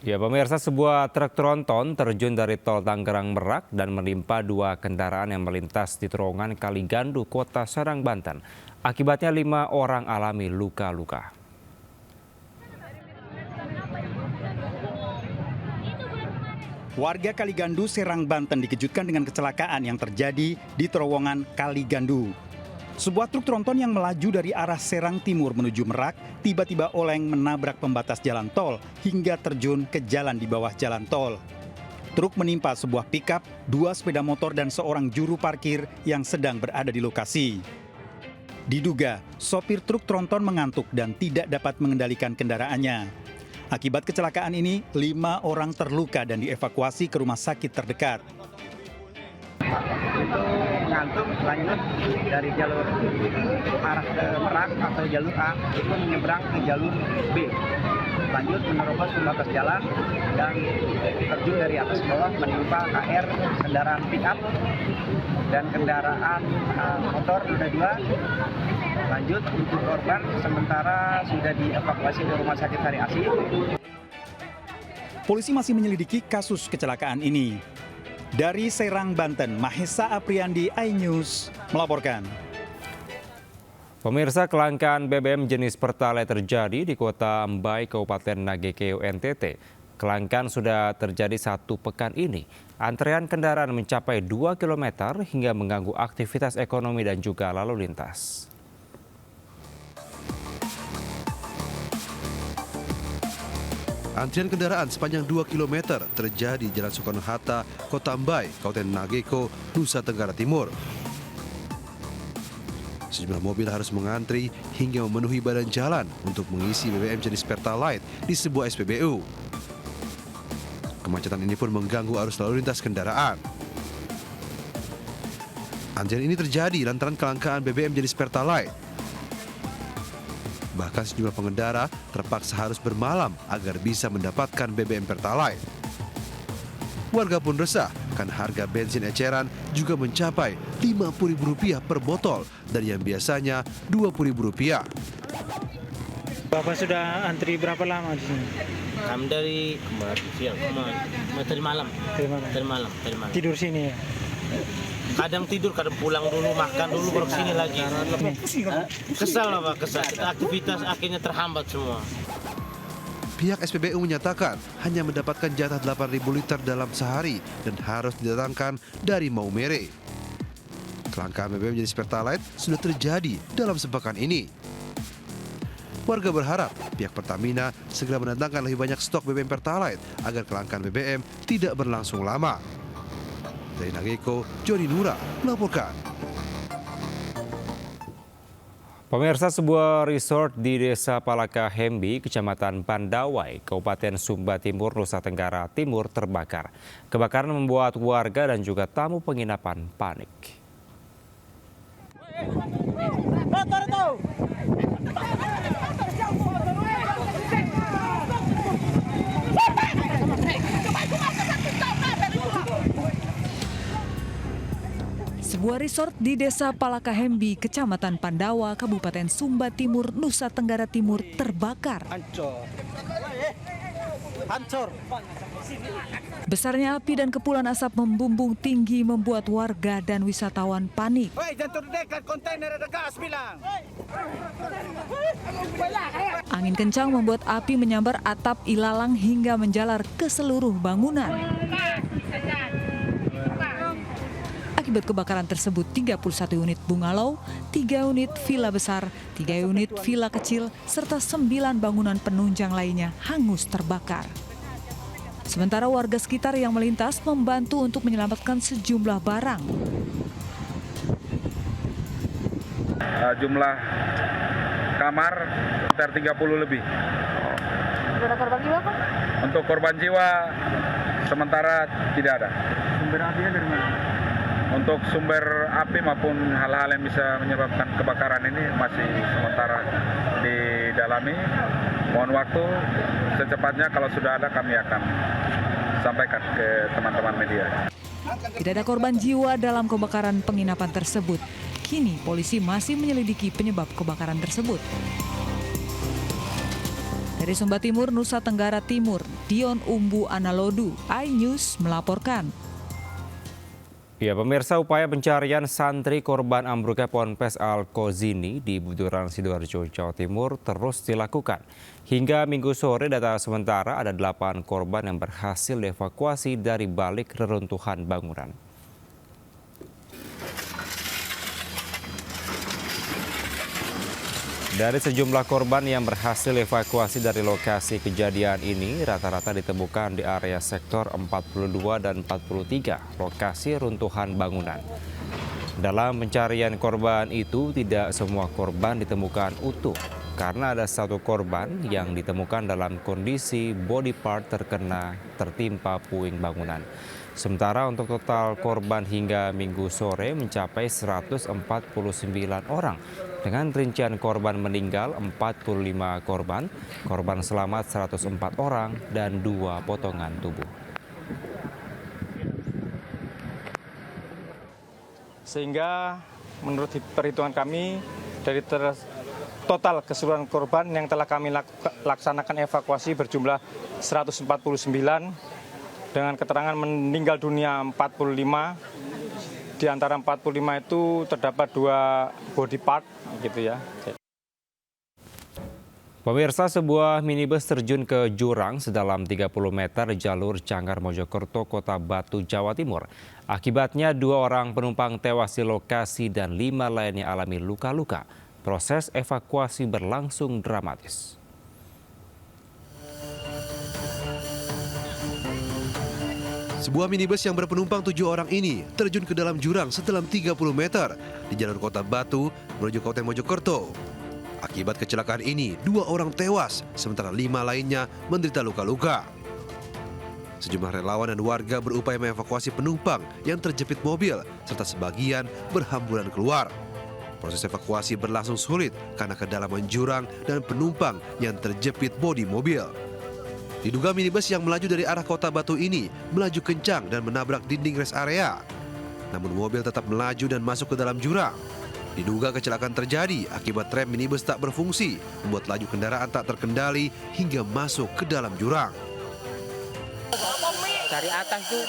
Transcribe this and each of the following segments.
Ya pemirsa, sebuah truk tronton terjun dari tol Tangerang Merak dan menimpa dua kendaraan yang melintas di terowongan Kaligandu, Kota Serang, Banten. Akibatnya 5 orang alami luka-luka. Warga Kaligandu, Serang, Banten dikejutkan dengan kecelakaan yang terjadi di terowongan Kaligandu. Sebuah truk tronton yang melaju dari arah Serang Timur menuju Merak tiba-tiba oleng menabrak pembatas jalan tol hingga terjun ke jalan di bawah jalan tol. Truk menimpa sebuah pickup, 2 sepeda motor dan seorang juru parkir yang sedang berada di lokasi. Diduga, sopir truk tronton mengantuk dan tidak dapat mengendalikan kendaraannya. Akibat kecelakaan ini, 5 orang terluka dan dievakuasi ke rumah sakit terdekat. Itu mengantuk lanjut dari jalur arah ke Merak atau jalur A itu menyeberang ke jalur B, lanjut menerobos pembatas jalan dan terjun dari atas ke bawah menimpa KR kendaraan pickup dan kendaraan motor roda 2. Lanjut untuk korban sementara sudah dievakuasi ke rumah sakit Sari Asih. Polisi masih menyelidiki kasus kecelakaan ini. Dari Serang, Banten, Mahesa Apriandi, iNews melaporkan. Pemirsa, kelangkaan BBM jenis Pertalite terjadi di Kota Ambai, Kabupaten Nagekeo, NTT. Kelangkaan sudah terjadi 1 pekan ini. Antrean kendaraan mencapai 2 km hingga mengganggu aktivitas ekonomi dan juga lalu lintas. Antrian kendaraan sepanjang 2 km terjadi di Jalan Soekarno-Hatta, Kota Ambai, Kabupaten Nagekeo, Nusa Tenggara Timur. Sejumlah mobil harus mengantri hingga memenuhi badan jalan untuk mengisi BBM jenis Pertalite di sebuah SPBU. Kemacetan ini pun mengganggu arus lalu lintas kendaraan. Antrian ini terjadi lantaran kelangkaan BBM jenis Pertalite. Bahkan sejumlah pengendara terpaksa harus bermalam agar bisa mendapatkan BBM Pertalite. Warga pun resah karena harga bensin eceran juga mencapai Rp50.000 per botol dari yang biasanya Rp20.000. Bapak sudah antri berapa lama di sini? Kami dari siang, tadi malam. Tidur sini ya? Kadang tidur, kadang pulang dulu, makan dulu, baru sini lagi. Kesal lah Pak, kesal. Aktivitas akhirnya terhambat semua. Pihak SPBU menyatakan hanya mendapatkan jatah 8.000 liter dalam sehari dan harus didatangkan dari Maumere. Kelangkaan BBM jenis Pertalite sudah terjadi dalam sepekan ini. Warga berharap pihak Pertamina segera mendatangkan lebih banyak stok BBM Pertalite agar kelangkaan BBM tidak berlangsung lama. Dari Nagekeo, Joni Nura melaporkan. Pemirsa, sebuah resort di Desa Palakahembi, Kecamatan Pandawai, Kabupaten Sumba Timur, Nusa Tenggara Timur terbakar. Kebakaran membuat warga dan juga tamu penginapan panik. Sebuah resort di Desa Palakahembi, Kecamatan Pandawa, Kabupaten Sumba Timur, Nusa Tenggara Timur terbakar. Hancur. Besarnya api dan kepulan asap membumbung tinggi membuat warga dan wisatawan panik. Angin kencang membuat api menyambar atap ilalang hingga menjalar ke seluruh bangunan. Akibat kebakaran tersebut 31 unit bungalow, 3 unit villa besar, 3 unit villa kecil, serta 9 bangunan penunjang lainnya hangus terbakar. Sementara warga sekitar yang melintas membantu untuk menyelamatkan sejumlah barang. Jumlah kamar sekitar 30 lebih. Ada korban jiwa Pak? Untuk korban jiwa sementara tidak ada. Sumber apinya dari mana? Untuk sumber api maupun hal-hal yang bisa menyebabkan kebakaran ini masih sementara didalami. Mohon waktu, secepatnya kalau sudah ada kami akan sampaikan ke teman-teman media. Tidak ada korban jiwa dalam kebakaran penginapan tersebut. Kini polisi masih menyelidiki penyebab kebakaran tersebut. Dari Sumba Timur, Nusa Tenggara Timur, Dion Umbu Analodu, iNews melaporkan. Ya, pemirsa, upaya pencarian santri korban ambruknya Ponpes Al-Kozini di Buduran, Sidoarjo, Jawa Timur terus dilakukan. Hingga Minggu sore, data sementara ada 8 korban yang berhasil dievakuasi dari balik reruntuhan bangunan. Dari sejumlah korban yang berhasil evakuasi dari lokasi kejadian ini, rata-rata ditemukan di area sektor 42 dan 43, lokasi runtuhan bangunan. Dalam pencarian korban itu, tidak semua korban ditemukan utuh, karena ada satu korban yang ditemukan dalam kondisi body part tertimpa puing bangunan. Sementara untuk total korban hingga Minggu sore mencapai 149 orang, dengan rincian korban meninggal 45 korban, korban selamat 104 orang, dan 2 potongan tubuh. Sehingga menurut perhitungan kami, dari total keseluruhan korban yang telah kami laksanakan evakuasi berjumlah 149, dengan keterangan meninggal dunia 45. Di antara 45 itu terdapat 2 body part gitu ya. Pemirsa, sebuah minibus terjun ke jurang sedalam 30 meter di jalur Canggar Mojokerto, Kota Batu, Jawa Timur. Akibatnya 2 orang penumpang tewas di lokasi dan 5 lainnya alami luka-luka. Proses evakuasi berlangsung dramatis. Sebuah minibus yang berpenumpang 7 orang ini terjun ke dalam jurang sedalam 30 meter di jalur Kota Batu menuju Kabupaten Mojokerto. Akibat kecelakaan ini, 2 orang tewas, sementara 5 lainnya menderita luka-luka. Sejumlah relawan dan warga berupaya mengevakuasi penumpang yang terjepit mobil, serta sebagian berhamburan keluar. Proses evakuasi berlangsung sulit karena kedalaman jurang dan penumpang yang terjepit bodi mobil. Diduga minibus yang melaju dari arah Kota Batu ini melaju kencang dan menabrak dinding rest area. Namun mobil tetap melaju dan masuk ke dalam jurang. Diduga kecelakaan terjadi akibat rem minibus tak berfungsi, membuat laju kendaraan tak terkendali hingga masuk ke dalam jurang. Dari atas tuh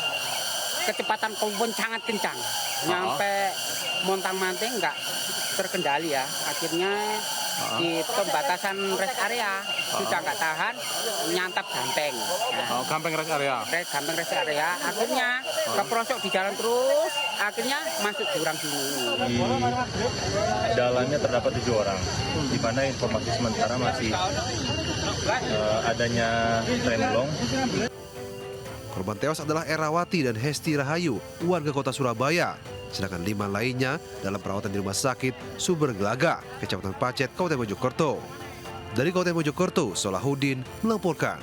kecepatan kebun sangat kencang, nyampe montang-manting nggak terkendali ya. Akhirnya di pembatasan rest area sudah nggak tahan, nyantap gampeng. Gampeng rest area. Gampeng rest area, akhirnya keprosok di jalan terus, akhirnya masuk jurang sini. Di dalamnya terdapat 7 orang, di mana informasi sementara masih adanya remblong. Korban tewas adalah Erawati dan Hesti Rahayu, warga Kota Surabaya. Sedangkan 5 lainnya dalam perawatan di Rumah Sakit Sumber Gelaga, Kecamatan Pacet, Kabupaten Mojokerto. Dari Kabupaten Mojokerto, Solahuddin melaporkan.